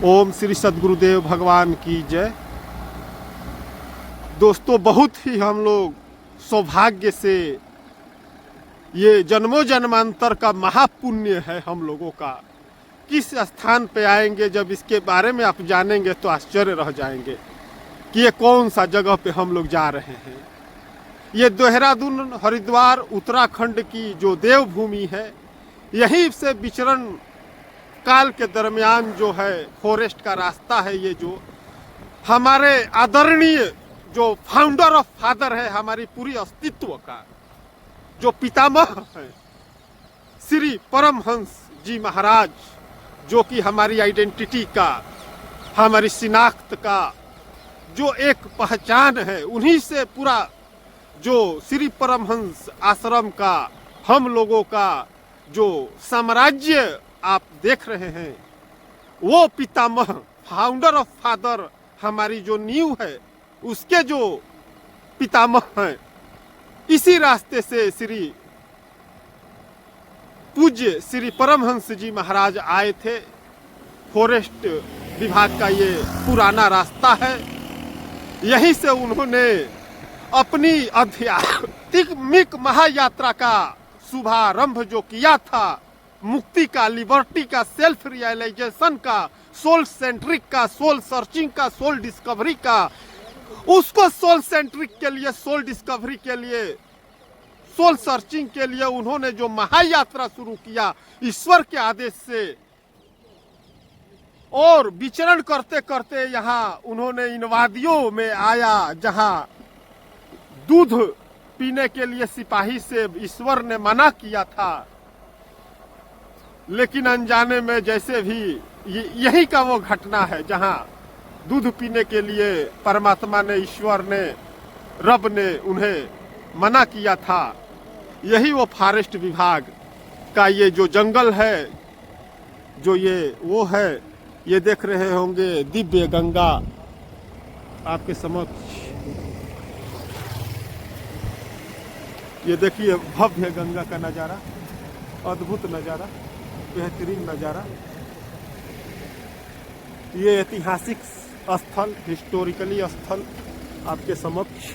ओम श्री सद्गुरुदेव भगवान की जय। दोस्तों, बहुत ही हम लोग सौभाग्य से ये जन्मों जन्मांतर का महापुण्य है हम लोगों का। किस स्थान पे आएंगे, जब इसके बारे में आप जानेंगे तो आश्चर्य रह जाएंगे कि ये कौन सा जगह पे हम लोग जा रहे हैं। ये देहरादून हरिद्वार उत्तराखंड की जो देवभूमि है, यहीं से विचरण काल के दरमियान जो है फॉरेस्ट का रास्ता है। ये जो हमारे आदरणीय जो फाउंडर ऑफ फादर है, हमारी पूरी अस्तित्व का जो पितामह है, श्री परमहंस जी महाराज, जो कि हमारी आइडेंटिटी का, हमारी शिनाख्त का जो एक पहचान है, उन्हीं से पूरा जो श्री परमहंस आश्रम का हम लोगों का जो साम्राज्य आप देख रहे हैं, वो पितामह फाउंडर ऑफ फादर, हमारी जो नींव है उसके जो पितामह हैं, इसी रास्ते से श्री पूज्य श्री परमहंस जी महाराज आए थे। फॉरेस्ट विभाग का ये पुराना रास्ता है। यहीं से उन्होंने अपनी आध्यात्मिक महायात्रा का शुभारंभ जो किया था, मुक्ति का, लिबर्टी का, सेल्फ रियलाइजेशन का, सोल सेंट्रिक का, सोल सर्चिंग का, सोल डिस्कवरी का, उसको सोल सेंट्रिक के लिए, सोल डिस्कवरी के लिए, सोल सर्चिंग के लिए उन्होंने जो महायात्रा शुरू किया ईश्वर के आदेश से, और विचरण करते करते यहाँ उन्होंने इन वादियों में आया जहाँ दूध पीने के लिए सिपाही से ईश्वर ने मना किया था, लेकिन अनजाने में जैसे भी यही का वो घटना है जहाँ दूध पीने के लिए परमात्मा ने, ईश्वर ने, रब ने उन्हें मना किया था। यही वो फॉरेस्ट विभाग का ये जो जंगल है, जो ये वो है, ये देख रहे होंगे दिव्य गंगा आपके समक्ष। ये देखिए भव्य गंगा का नज़ारा, अद्भुत नज़ारा, बेहतरीन नज़ारा। ये ऐतिहासिक स्थल, हिस्टोरिकली स्थल आपके समक्ष।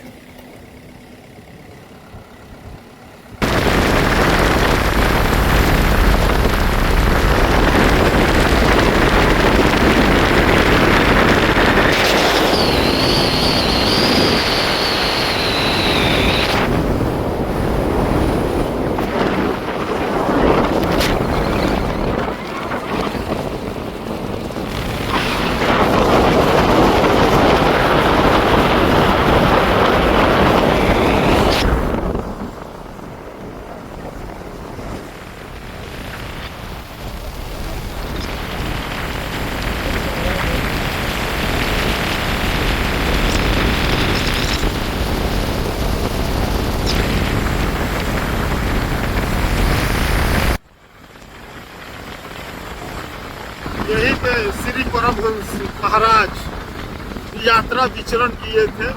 यहीं पे श्री परमहंस महाराज यात्रा विचरण किए थे।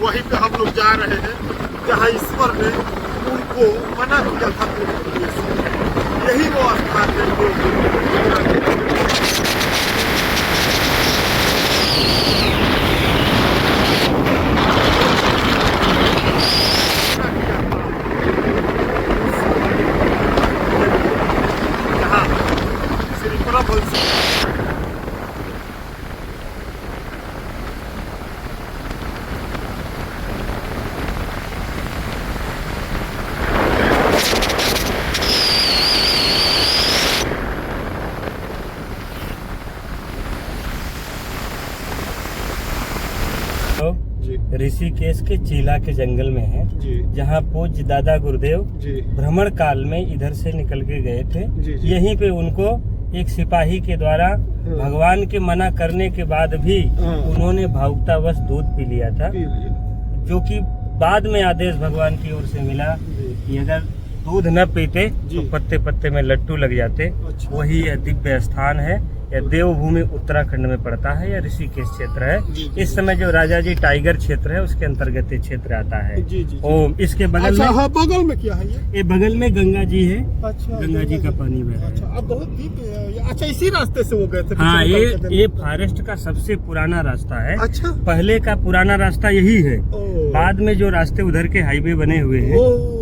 वहीं पे हम लोग जा रहे हैं जहाँ ईश्वर ने उनको मना किया था। यही वो स्थान है। श्री परमहंस ऋषिकेश के चीला के जंगल में है, जहाँ पूज्य दादा गुरुदेव भ्रमण काल में इधर से निकल के गए थे। यहीं पे उनको एक सिपाही के द्वारा भगवान के मना करने के बाद भी उन्होंने भावुकतावश दूध पी लिया था, जो कि बाद में आदेश भगवान की ओर से मिला कि अगर दूध न पीते तो पत्ते पत्ते में लट्टू लग जाते। वही यह दिव्य स्थान है। या देवभूमि उत्तराखंड में पड़ता है या ऋषिकेश क्षेत्र है। इस समय जो राजा जी टाइगर क्षेत्र है उसके अंतर्गत ये क्षेत्र आता है। और इसके बगल में, हाँ, बगल में क्या है ये बगल में गंगा जी है। अच्छा, गंगा जी का पानी बह रहा है। अच्छा, अब बहुत डीप है। अच्छा, इसी रास्ते से वो गए थे? हाँ, ये फॉरेस्ट का सबसे पुराना रास्ता है। अच्छा, पहले का पुराना रास्ता यही है। बाद में जो रास्ते उधर के हाईवे बने हुए हैं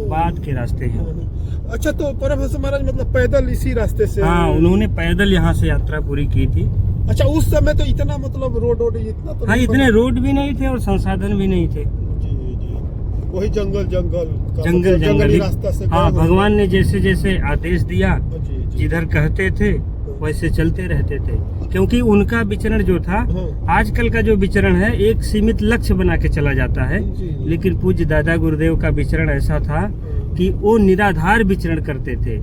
बाद के रास्ते हैं। अच्छा, तो परमहंस महाराज मतलब पैदल इसी रास्ते से? हाँ, उन्होंने पैदल यहाँ से यात्रा पूरी की थी। अच्छा, उस समय तो इतना मतलब रोड इतना तो? हाँ, इतने रोड भी नहीं थे और संसाधन भी नहीं थे। वही जंगली रास्ता से। हाँ, भगवान ने जैसे जैसे आदेश दिया जिधर कहते थे वैसे चलते रहते थे, क्योंकि उनका विचरण जो था, आजकल का जो विचरण है एक सीमित लक्ष्य बना के चला जाता है, लेकिन पूज्य दादा गुरुदेव का विचरण ऐसा था कि वो निराधार विचरण करते थे।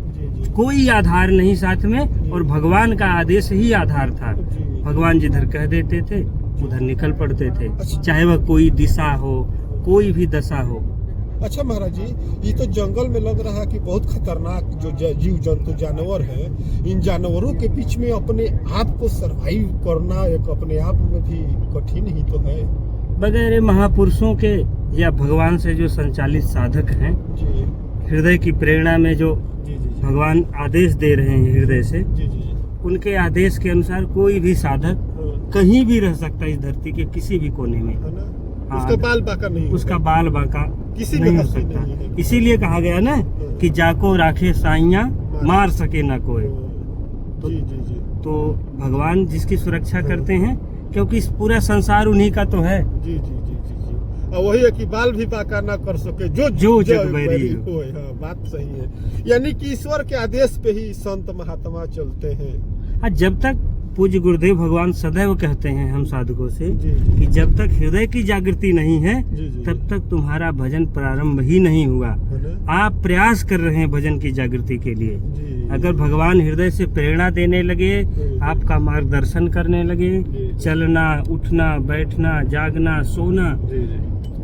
कोई आधार नहीं साथ में, और भगवान का आदेश ही आधार था। भगवान जिधर कह देते थे उधर निकल पड़ते थे, चाहे वह कोई दिशा हो, कोई भी दशा हो। अच्छा महाराज जी, ये तो जंगल में लग रहा है कि बहुत खतरनाक जो जीव जंतु जानवर है, इन जानवरों के बीच में अपने आप को सरवाइव करना एक अपने आप में भी कठिन ही तो है। बगैर महापुरुषों के या भगवान से जो संचालित साधक हैं, हृदय की प्रेरणा में जो भगवान आदेश दे रहे हैं हृदय से, उनके आदेश के अनुसार कोई भी साधक कहीं भी रह सकता है इस धरती के किसी भी कोने में। उसका बाल बांका नहीं, उसका बाल बांका किसी नहीं हो सकता। इसीलिए कहा गया ना कि जाको राखे साइया मार सके ना कोई। तो भगवान जिसकी सुरक्षा करते हैं, क्योंकि इस पूरा संसार उन्हीं का तो है। और वही है कि बाल भी बांका ना कर सके जो जगबैरी हो। हाँ, बात सही है। यानी कि ईश्वर के आदेश पे ही संत महात्मा चलते हैं। हाँ, जब तक पूज्य गुरुदेव भगवान सदैव कहते हैं हम साधकों से कि जब तक हृदय की जागृति नहीं है तब तक तुम्हारा भजन प्रारंभ ही नहीं हुआ। आप प्रयास कर रहे हैं भजन की जागृति के लिए। अगर भगवान हृदय से प्रेरणा देने लगे, आपका मार्गदर्शन करने लगे, चलना, उठना, बैठना, जागना, सोना,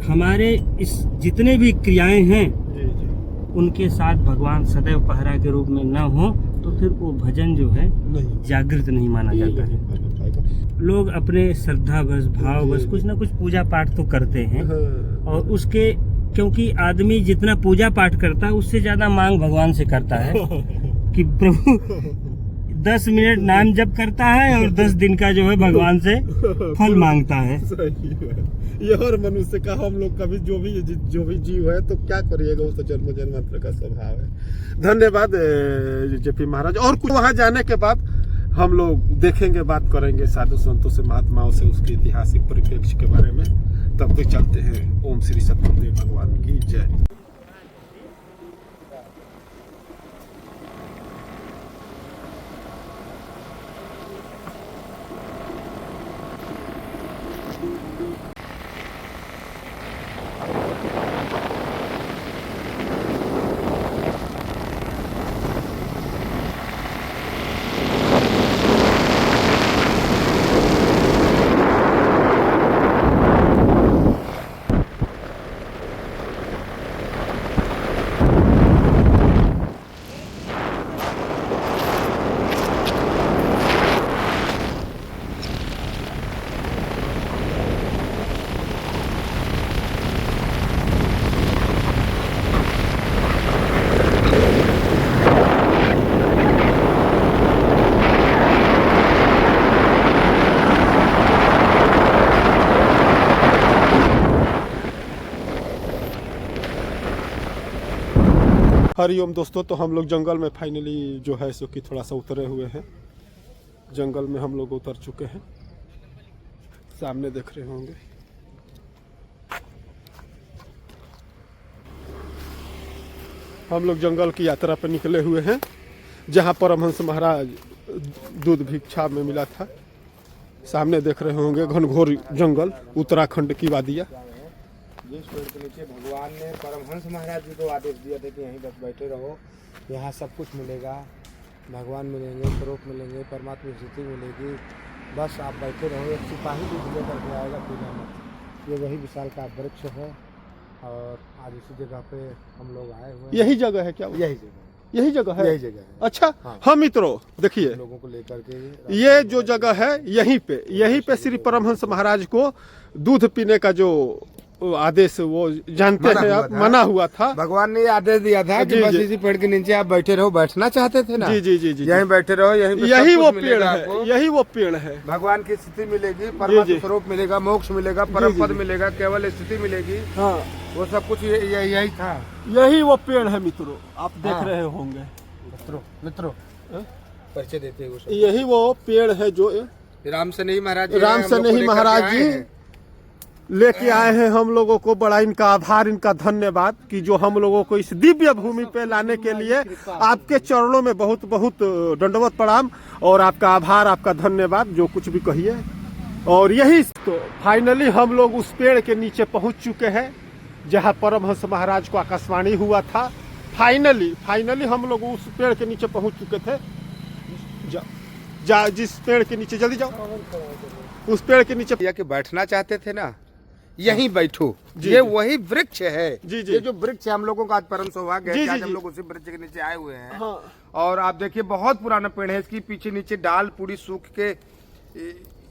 हमारे इस जितने भी क्रियाएं हैं उनके साथ भगवान सदैव पहरा के रूप में न हो तो फिर वो भजन जो है जागृत नहीं माना जाता है। लोग अपने श्रद्धा बस, भाव बस कुछ ना कुछ पूजा पाठ तो करते हैं, और उसके क्योंकि आदमी जितना पूजा पाठ करता है उससे ज्यादा मांग भगवान से करता है कि प्रभु 10 मिनट नाम जप करता है और 10 दिन का जो है भगवान से फल मांगता है। ये हर मनुष्य का, हम लोग कभी जो भी जीव है तो क्या करिएगा, वो तो जन्म जन्मांतर का स्वभाव है। धन्यवाद जेपी महाराज। और कुछ वहाँ जाने के बाद हम लोग देखेंगे, बात करेंगे साधु संतों से, महात्माओं से, उसके ऐतिहासिक परिप्रेक्ष्य के बारे में। तब तक चलते हैं। ओम श्री सतगुरुदेव भगवान की जय। हरिओम दोस्तों, तो हम लोग जंगल में फाइनली जो है सो कि थोड़ा सा उतरे हुए हैं। जंगल में हम लोग उतर चुके हैं, सामने देख रहे होंगे। हम लोग जंगल की यात्रा पर निकले हुए हैं, जहां परमहंस महाराज दूध भिक्षा में मिला था। सामने देख रहे होंगे घनघोर जंगल, उत्तराखंड की वादियाँ। जिस पेड़ के नीचे भगवान ने परमहंस महाराज जी को आदेश दिया था कि यहीं बस बैठे रहो, यहाँ सब कुछ मिलेगा, भगवान मिलेंगे, स्वरूप मिलेंगे, परमात्मा स्थिति मिलेगी, बस आप बैठे रहो। एक सिपाही दूध लेकर के आएगा, पीना मत। ये वही विशाल का वृक्ष है, और आज इसी जगह पे हम लोग आए हुए हैं। यही जगह है क्या? यही जगह। यही जगह है? यही जगह है। अच्छा हाँ। हाँ मित्रों देखिए, लोगों को लेकर के ये जो जगह है यहीं पे श्री परमहंस महाराज को दूध पीने का जो आदेश वो जानते हैं आप, मना हुआ था। भगवान ने ये आदेश दिया था कि जी, बस जी। इसी पेड़ के नीचे आप बैठे रहो, बैठना चाहते थे ना। जी जी जी जी यहीं बैठे रहो, यहीं पे यही सब वो कुछ पेड़ मिलेगा है, आपको। यही वो पेड़ है। भगवान की स्थिति मिलेगी, जी। परमात्मा स्वरूप मिलेगा, मोक्ष मिलेगा, परम जी, पद जी। मिलेगा, केवल स्थिति मिलेगी। हाँ वो सब कुछ यही था। यही वो पेड़ है मित्रों, आप देख हाँ। रहे होंगे। मित्रों हाँ? परिचय देते हैं वो सब। यही वो पेड़ है जो राम सनेही महाराज राम सनेही महाराज जी लेके आए हैं हम लोगों को। बड़ा इनका आभार, इनका धन्यवाद कि जो हम लोगों को इस दिव्य भूमि पे लाने के लिए आपके चरणों में बहुत बहुत दंडवत प्रणाम और आपका आभार, आपका धन्यवाद, जो कुछ भी कहिए। और यही तो फाइनली हम लोग उस पेड़ के नीचे पहुंच चुके हैं जहां परमहंस महाराज को आकाशवाणी हुआ था। फाइनली हम लोग उस पेड़ के नीचे पहुंच चुके थे। जिस पेड़ के नीचे, जल्दी जाओ, उस पेड़ के नीचे या कि बैठना चाहते थे ना, यहीं बैठो। जी, ये जी। वही वृक्ष है। जी, जी। ये जो वृक्ष है, हम लोगों का आज परम सौभाग्य जी, है कि जी, आज हम जी। लोग उसी वृक्ष के नीचे आए हुए हैं। हाँ। और आप देखिए बहुत पुराना पेड़ है, इसकी पीछे नीचे डाल पूरी सूख के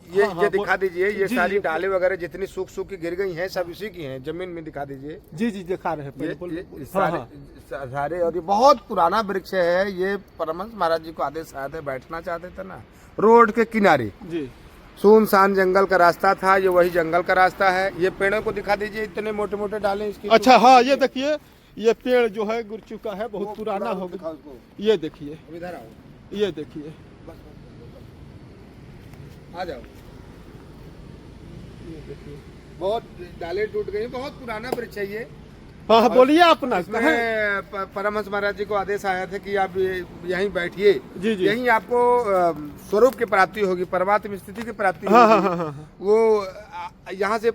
ये हाँ, हाँ, ये दिखा दीजिए। ये जी, सारी जी। डाले वगैरह जितनी सूख सूख के गिर गई हैं, सब इसी की हैं। जमीन में दिखा दीजिए। जी जी दिखा रहे हैं। ये हाँ, सारे हाँ। सारे, और ये बहुत पुराना वृक्ष है। ये परमहंस महाराज जी को आदेश आया था, बैठना चाहते थे ना रोड के किनारे। जी सुनसान जंगल का रास्ता था, ये वही जंगल का रास्ता है। ये पेड़ों को दिखा दीजिए, इतने मोटे मोटे डाले इसकी। अच्छा हाँ, ये देखिए, ये पेड़ जो है गिर चुका है, बहुत पुराना हो गया। ये देखिए, इधर आओ, ये देखिए, आ जाओ। ये देखिए। बहुत डाले टूट गई, बहुत पुराना वृक्ष है ये। हाँ हाँ, बोलिए अपना। इसमें परमहंस महाराज जी को आदेश आया था कि आप यहीं बैठिए। जी जी। यहीं आपको स्वरूप की प्राप्ति होगी, परमात्म स्थिति की प्राप्ति हाँ हाँ होगी। हाँ हाँ। वो यहाँ से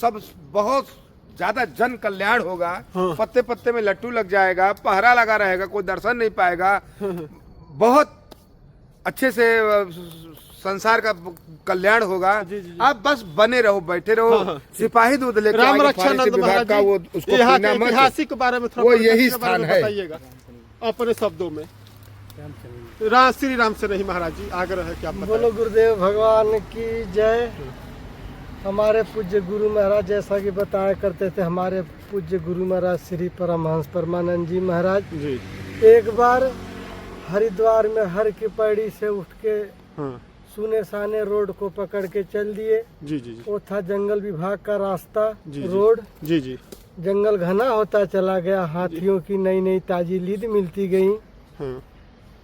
सब बहुत ज्यादा जन कल्याण होगा। हाँ। पत्ते पत्ते में लट्टू लग जाएगा, पहरा लगा रहेगा, कोई दर्शन नहीं पाएगा। बहुत अच्छे से संसार का कल्याण होगा। जी, जी, जी। आप बस बने रहो, बैठे रहो। हाँ, हाँ। सिपाही दूध लेकर राम आगे रक्षानंद फारेस्ट विभाग महाराज का वो जी, उसको यहाँ पीना के मत। ऐतिहासिक के बारे में थोड़ा वो परिचय यही के बारे में स्थान है। बताइएगा अपने शब्दों में। श्री राम सनेही महाराज जी, आग्रह है कि आप बताएं। बोलो गुरुदेव भगवान की जय। हमारे पूज्य गुरु महाराज जैसा कि बताया करते थे, हमारे पूज्य गुरु महाराज श्री परमहंस परमानंद जी महाराज जी। एक बार हरिद्वार में हर की पैड़ी से उठ के हाँ। सुने साने रोड को पकड़ के चल दिए। जी जी जी। वो था जंगल विभाग का रास्ता, जी, जी। रोड। जी जी। जंगल घना होता चला गया, हाथियों की नई नई ताजी लीद मिलती गई हाँ।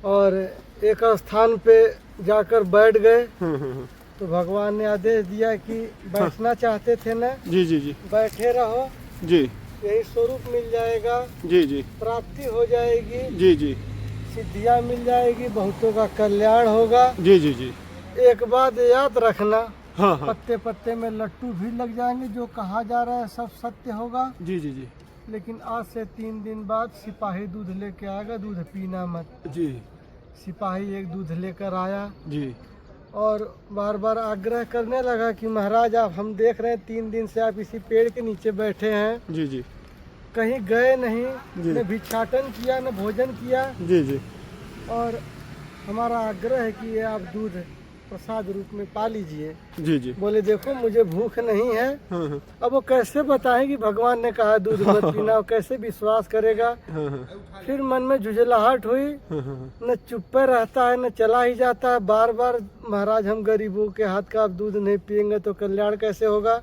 और एक स्थान पे जाकर बैठ गए। हाँ। तो भगवान ने आदेश दिया कि बैठना चाहते थे ना, जी जी जी। बैठे रहो, जी यही स्वरूप मिल जाएगा, जी जी। प्राप्ति हो जाएगी, जी जी। सिद्धियां मिल जाएगी, बहुतों का कल्याण होगा। जी जी जी। एक बात याद रखना, हाँ हाँ। पत्ते पत्ते में लट्टू भी लग जाएंगे, जो कहा जा रहा है सब सत्य होगा। जी जी जी। लेकिन आज से 3 दिन बाद सिपाही दूध लेके आएगा, दूध पीना मत। जी सिपाही एक दूध लेकर आया जी। और बार बार आग्रह करने लगा कि महाराज आप, हम देख रहे हैं 3 दिन से आप इसी पेड़ के नीचे बैठे हैं, जी जी। कहीं गए नहीं, जी। न भिक्षाटन किया न भोजन किया, जी जी। और हमारा आग्रह है कि ये आप दूध प्रसाद रूप में पा लीजिए। जी जी। बोले देखो मुझे भूख नहीं है। हाँ हाँ अब वो कैसे बताएं कि भगवान ने कहा दूध मत पीना, और कैसे विश्वास करेगा। हाँ हाँ फिर मन में झुझलाहट हुई, हाँ हाँ। न चुप्पे रहता है न चला ही जाता है। बार बार महाराज हम गरीबों के हाथ का आप दूध नहीं पियेंगे तो कल्याण कैसे होगा।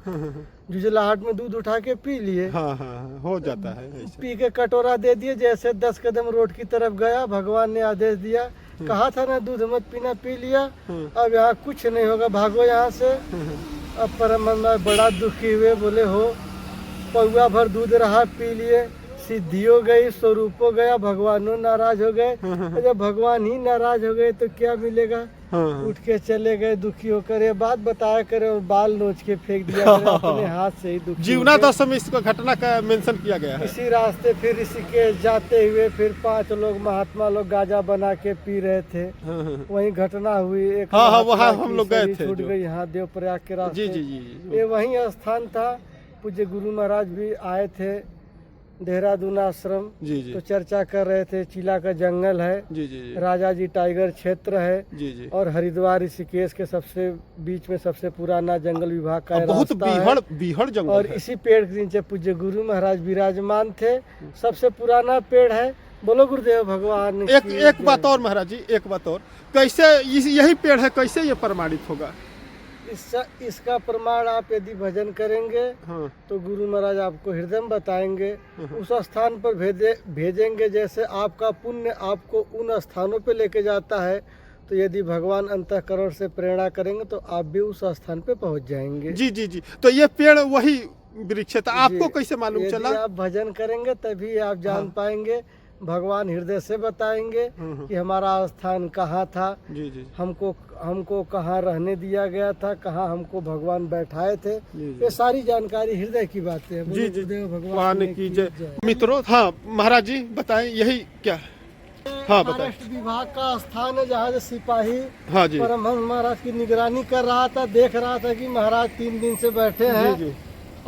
झुझलाहट में दूध उठा के पी लिए। हाँ हाँ हाँ, हो जाता है ऐसे। पी के कटोरा दे दिए, जैसे 10 कदम रोड की तरफ गया, भगवान ने आदेश दिया, कहा था ना दूध मत पीना, पी लिया। अब यहाँ कुछ नहीं होगा, भागो यहाँ से। अब परमानंद बड़ा दुखी हुए, बोले हो पौवा भर दूध रहा, पी लिए, सिद्धि हो गई, स्वरूप हो गया, भगवानो नाराज हो गए। जब भगवान ही नाराज हो गए तो क्या मिलेगा। हाँ उठ के चले गए दुखी होकर, ये बात बताया करे और बाल नोच के फेंक दिया करे, अपने हाथ से ही दुखी जीवना होके। दशम इसको घटना का मेंशन किया गया है। इसी रास्ते फिर ऋषिकेश जाते हुए फिर 5 लोग महात्मा लोग गाजा बना के पी रहे थे। हाँ हाँ वहीं घटना हुई, एक हाँ, महात्मा वहाँ की हम लोग गए शरीर थे छूट जो। गई यहाँ देवप्रयाग के रास्ते। जी जी जी। ये वहीं स्थान था। पूज्य गुरु महाराज भी आए थे देहरादून आश्रम। जी जी तो चर्चा कर रहे थे, चीला का जंगल है, जी जी जी राजा जी टाइगर क्षेत्र है, जी जी और हरिद्वार ऋषिकेश के सबसे बीच में सबसे पुराना जंगल विभाग का अब बहुत रास्ता है। बीहड़ बीहड़ जंगल और है। इसी पेड़ के नीचे पूज्य गुरु महाराज विराजमान थे। सबसे पुराना पेड़ है। बोलो गुरुदेव भगवान एक की एक जय। बात और महाराज जी, एक बात और, कैसे यही पेड़ है, कैसे ये प्रमाणित होगा? इसका प्रमाण आप यदि भजन करेंगे हाँ तो गुरु महाराज आपको हृदय में बताएंगे, उस स्थान पर भेजेंगे। जैसे आपका पुण्य आपको उन स्थानों पे लेके जाता है, तो यदि भगवान अंतःकरण से प्रेरणा करेंगे तो आप भी उस स्थान पे पहुंच जाएंगे। जी जी जी। तो ये पेड़ वही वृक्ष था, आपको कैसे मालूम यदि चला? आप भजन करेंगे तभी आप जान पाएंगे। भगवान हृदय से बताएंगे कि हमारा स्थान कहाँ था, जी जी हमको कहाँ रहने दिया गया था, कहाँ हमको भगवान बैठाए थे। जी। ये सारी जानकारी हृदय की बातें हैं। जी जी गुरुदेव भगवान की जय। मित्रों, हाँ महाराज जी बताएं, यही क्या? हाँ बताएं। फॉरेस्ट विभाग का स्थान है जहाँ से सिपाही हाँ जी परमहंस महाराज की निगरानी कर रहा था। देख रहा था कि महाराज 3 दिन से बैठे हैं जी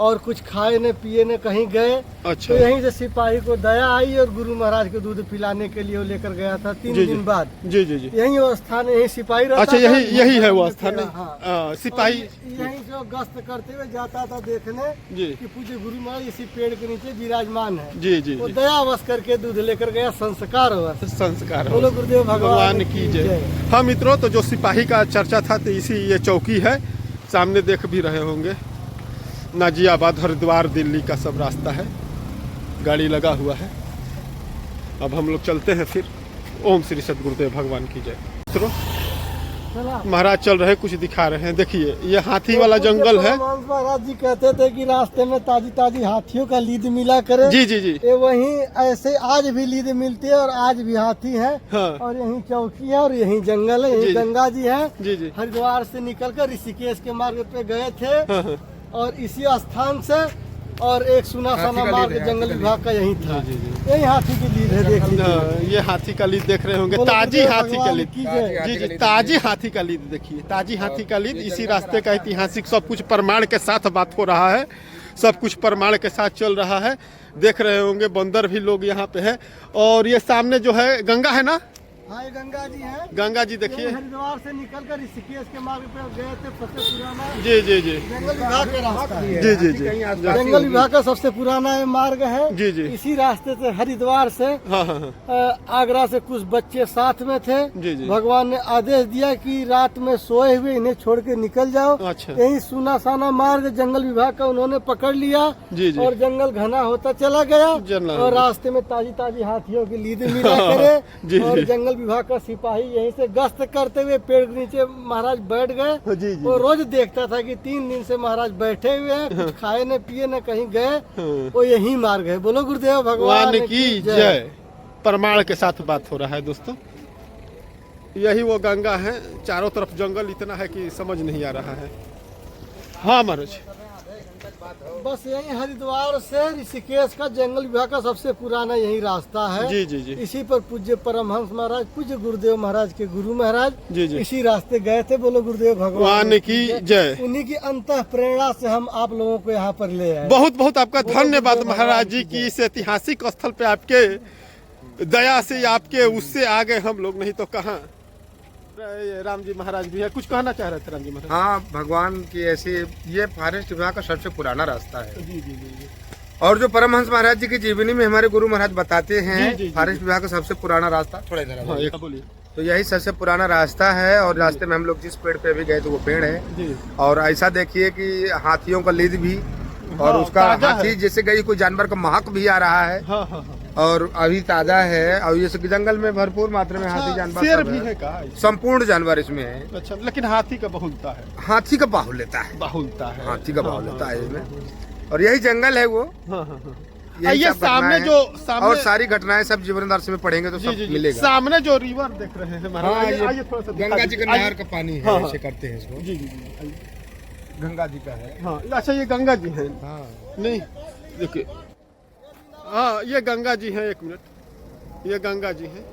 और कुछ खाए न पिए न कहीं गए। अच्छा तो यहीं से सिपाही को दया आई और गुरु महाराज को दूध पिलाने के लिए वो लेकर गया था 3 जी, दिन बाद। जी जी जी। यही वो स्थान, यही सिपाही रहता अच्छा था। यही है वो स्थान? हाँ। सिपाही और यहीं से वो गश्त करते हुए जाता था देखने जी कि पूज्य गुरु महाराज इसी पेड़ के नीचे विराजमान है। जी जी वो जी। दयावश करके दूध लेकर गया, संस्कार हुआ। संस्कार बोलो गुरुदेव भगवान की जय। हाँ मित्रों, तो जो सिपाही का चर्चा था तो इसी ये चौकी है, सामने देख भी रहे होंगे। नाजियाबाद, हरिद्वार, दिल्ली का सब रास्ता है, गाड़ी लगा हुआ है। अब हम लोग चलते हैं फिर। ओम श्री सद्गुरुदेव भगवान की जय। मित्रों, महाराज चल रहे, कुछ दिखा रहे हैं। देखिए ये हाथी वाला जंगल है। महाराज जी कहते थे कि रास्ते में ताजी ताजी हाथियों का लीद मिला करे। जी जी जी। ये वहीं ऐसे आज भी लीद मिलती है और आज भी हाथी है। हाँ। और यहीं चौकी है और यहीं जंगल है, जी, यहीं गंगा जी है। जी जी। हरिद्वार से निकलकर ऋषिकेश के मार्ग पे गए थे। हाँ, हाँ। और इसी स्थान से और एक सुना सना मार्ग जंगल विभाग का यही था। जी, जी। यही हाथी की लीद है, देख लीजिए। हाँ, ये हाथी का लीद देख रहे होंगे, बोलो ताजी गुरुदेव हाथी का भगवान लीद। की जय। जी जी, ताजी हाथी का लीद देखिए, ताजी हाथी का लीद। इसी रास्ते का ऐतिहासिक सब कुछ प्रमाण के साथ बात हो रहा है, सब कुछ प्रमाण के साथ चल रहा है। देख रहे होंगे बंदर भी लोग यहाँ पे है। और ये सामने जो है गंगा है ना, हाँ ये गंगा जी है। गंगा जी देखिए। यही हरिद्वार से निकलकर ऋषिकेश के मार्ग पे गए थे। सबसे पुराना जी जी जी जंगल विभाग का रास्ता है। जी जी जी। जंगल विभाग का सबसे पुराना ये मार्ग है। जी जी। इसी रास्ते से हरिद्वार से हाँ हाँ हाँ। आगरा से कुछ बच्चे साथ में थे। जी जी। भगवान ने आदेश दिया कि रात में सोए हुए इन्हें छोड़ के निकल जाओ। अच्छा। यही सुना साना मार्ग जंगल विभाग का उन्होंने पकड़ लिया। जी जी। और जंगल घना होता चला गया। जंगल। और रास्ते में ताजी ताजी हाथियों की लीद मिला करे। जी और जी। जंगल विभाग का सिपाही यहीं से गश्त करते हुए पेड़ के नीचे महाराज बैठ गए। जी जी। वो रोज देखता था कि 3 दिन से महाराज बैठे हुए हैं, कुछ खाए न पिए न कहीं गए। वो यही मार्ग है। बोलो गुरुदेव भगवान की जय। प्रमाण के साथ बात हो रहा है दोस्तों। यही वो गंगा है, चारों तरफ जंगल इतना है कि समझ नहीं आ रहा है। हाँ महाराज, बस यही हरिद्वार से ऋषिकेश का जंगल विभाग का सबसे पुराना यही रास्ता है। जी जी जी। इसी पर पूज्य परमहंस महाराज, पूज्य गुरुदेव महाराज के गुरु महाराज जी जी। इसी रास्ते गए थे। बोलो गुरुदेव भगवान की जय। उन्हीं की अंतः प्रेरणा से हम आप लोगों को यहाँ पर ले आए। बहुत बहुत आपका धन्यवाद महाराज जी की इस ऐतिहासिक स्थल पे आपके दया से, आपके उससे आगे हम लोग, नहीं तो कहाँ। राम जी महाराज भी है, कुछ कहना चाह रहे थे राम जी महाराज? हाँ, भगवान की ऐसी, ये फॉरेस्ट विभाग का सबसे पुराना रास्ता है। जी जी जी। और जो परमहंस महाराज जी की जीवनी में हमारे गुरु महाराज बताते जी, जी, हैं, जी। फॉरेस्ट विभाग का सबसे पुराना रास्ता, थोड़ा इधर आ हाँ, जाइए। एक बोलिए। तो यही सबसे पुराना रास्ता है। और रास्ते में हम लोग जिस पेड़ पे भी गए तो वो पेड़ है। जी। और ऐसा देखिए कि हाथियों का लीद भी, और हाँ, उसका ताजा हाथी है। जैसे गई कोई जानवर का महक भी आ रहा है। हाँ हाँ हाँ। और अभी ताजा है। और ये जंगल में भरपूर मात्रा में हाथी जानवर शेर सब भी है। है का? संपूर्ण जानवर इसमें है। अच्छा, लेकिन हाथी का बहुलता है। हाथी का बाहुल्यता है। बाहुलता है। हाथी का हाँ, बाहुल्यता हाँ, है इसमें। और यही जंगल है वो। हाँ हाँ हाँ। यही ये सब सामने घटनाएं जो हैं। सामने और सारी घटनाएं सब जीवन दर्शन में पढ़ेंगे तो जी सब जी जी। मिलेगा। सामने जो रिवर देख रहे हैं महाराज, हाँ, आइए ये थोड़ा सा दिखा गंगा जी दीजिए। का नहर का पानी है। हाँ, हाँ। ऐसे करते हैं इसको। जी जी जी, आइए। गंगा जी का है। हाँ, अच्छा ये गंगा जी हैं? हाँ, नहीं, देखिए, हाँ ये गंगा जी हैं। 1 मिनट, ये गंगा जी हैं।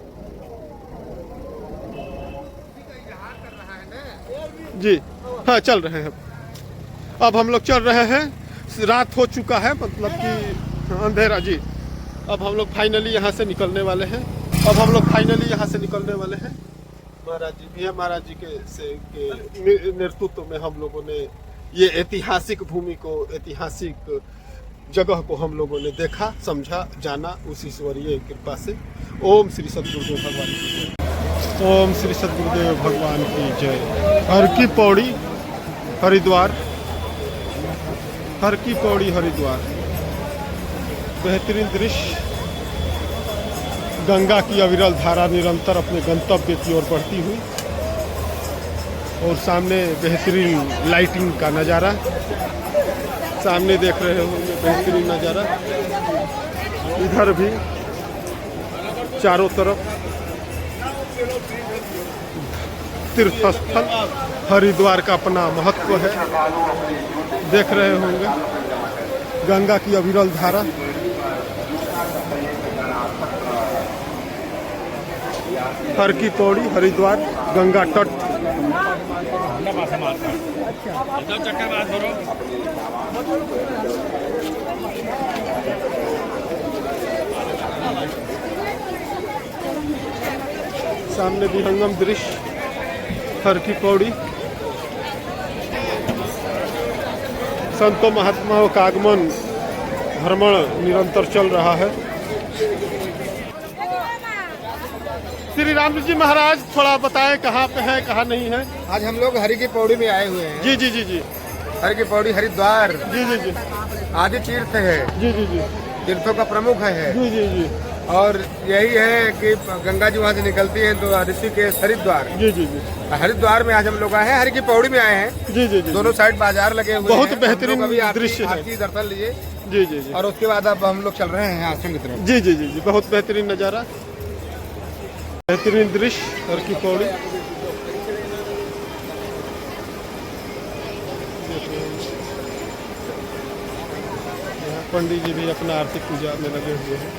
जी हाँ, चल रहे हैं। अब हम लोग चल रहे हैं, रात हो चुका है, मतलब कि अंधेरा। जी अब हम लोग फाइनली यहाँ से निकलने वाले हैं। महाराज जी भी है, महाराज जी के नेतृत्व में हम लोगों ने ये ऐतिहासिक भूमि को, ऐतिहासिक जगह को हम लोगों ने देखा, समझा, जाना उस ईश्वरीय कृपा से। ओम श्री सद्गुरुदेव भगवान की जय। ओम श्री सद्गुरुदेव भगवान की जय। हर की पौड़ी हरिद्वार, हर की पौड़ी हरिद्वार। बेहतरीन दृश्य, गंगा की अविरल धारा निरंतर अपने गंतव्य की ओर बढ़ती हुई, और सामने बेहतरीन लाइटिंग का नज़ारा सामने देख रहे होंगे, बेहतरीन नज़ारा। इधर भी चारों तरफ तीर्थस्थल हरिद्वार का अपना महत्व है, देख रहे होंगे। गंगा की अविरल धारा, हर की पौड़ी हरिद्वार, गंगा तट। सामने भी हंगम दृश्य, हर की पौड़ी। संतों महात्माओं का आगमन, भ्रमण निरंतर चल रहा है। श्री राम जी महाराज थोड़ा बताएं कहाँ पे है, कहाँ नहीं है। आज हम लोग हरि की पौड़ी में आए हुए हैं। जी जी जी जी। हरि की पौड़ी हरिद्वार जी जी जी। आदि तीर्थ है। जी जी जी। तीर्थों का प्रमुख है। जी जी जी। और यही है कि गंगा जी वहाँ से निकलती है तो ऋषिकेश हरिद्वार। जी जी जी। हरिद्वार में आज हम लोग आए हैं, हरि की पौड़ी में आए हैं। जी जी जी। दोनों साइड बाजार लगे हुए बहुत हैं। बेहतरीन अभी दृश्य है। आरती दर्शन लिए। जी जी जी। और उसके बाद अब हम लोग चल रहे हैं आश्रम की तरफ। जी जी जी जी। बहुत बेहतरीन नज़ारा, बेहतरीन दृश्य, हर की पौड़ी। पंडित जी भी अपना आरती पूजा में लगे हुए हैं।